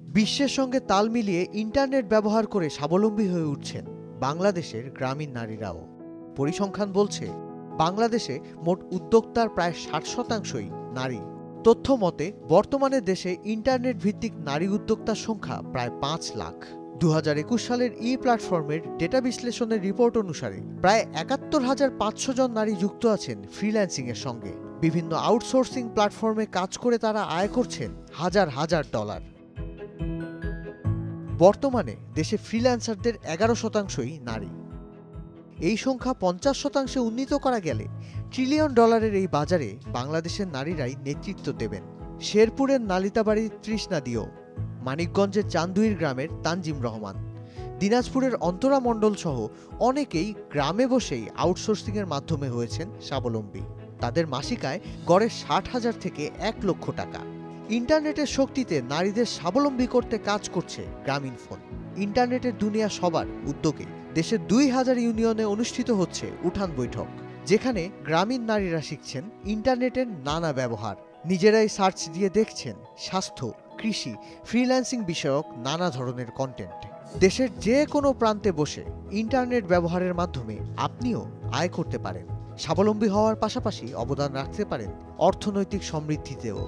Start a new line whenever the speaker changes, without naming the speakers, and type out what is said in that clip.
বিশ্বের সঙ্গে তাল মিলিয়ে ইন্টারনেট ব্যবহার করে স্বাবলম্বী হয়ে উঠছেন বাংলাদেশের গ্রামীণ নারীরাও। পরিসংখ্যান বলছে বাংলাদেশে মোট উদ্যোক্তার প্রায় 60%ই নারী। তথ্য মতে বর্তমানে দেশে ইন্টারনেট ভিত্তিক নারী উদ্যোক্তার সংখ্যা প্রায় ৫ লাখ। ২০২১ সালের প্ল্যাটফর্মের ডেটা বিশ্লেষণের রিপোর্ট অনুসারে প্রায় ৭১,৫০০ জন নারী যুক্ত আছেন ফ্রিল্যান্সিংয়ের সঙ্গে। বিভিন্ন আউটসোর্সিং প্ল্যাটফর্মে কাজ করে তারা আয় করছেন হাজার হাজার ডলার। বর্তমানে দেশে ফ্রিল্যান্সারদের ১১%ই নারী। এই সংখ্যা ৫০%-এ উন্নীত করা গেলে ট্রিলিয়ন ডলারের এই বাজারে বাংলাদেশের নারীরাই নেতৃত্ব দেবেন। শেরপুরের নালিতাবাড়ির তৃষ্ণা দিও, মানিকগঞ্জের চান্দুইর গ্রামের তানজিম রহমান, দিনাজপুরের অন্তরা মণ্ডল সহ অনেকেই গ্রামে বসেই আউটসোর্সিংয়ের মাধ্যমে হয়েছেন স্বাবলম্বী। তাদের মাসিক আয় গড়ে ৬০,০০০ থেকে ১ লক্ষ টাকা। ইন্টারনেটের শক্তিতে নারীদের স্বাবলম্বী করতে কাজ করছে গ্রামীণফোন। ইন্টারনেটের দুনিয়া সবার উদ্যোগে দেশের ২,০০০ ইউনিয়নে অনুষ্ঠিত হচ্ছে উঠান বৈঠক, যেখানে গ্রামীণ নারীরা শিখছেন ইন্টারনেটের নানা ব্যবহার। নিজেরাই সার্চ দিয়ে দেখছেন স্বাস্থ্য, কৃষি, ফ্রিল্যান্সিং বিষয়ক নানা ধরনের কন্টেন্ট। দেশের যে কোনো প্রান্তে বসে ইন্টারনেট ব্যবহারের মাধ্যমে আপনিও আয় করতে পারেন। স্বাবলম্বী হওয়ার পাশাপাশি অবদান রাখতে পারেন অর্থনৈতিক সমৃদ্ধিতেও।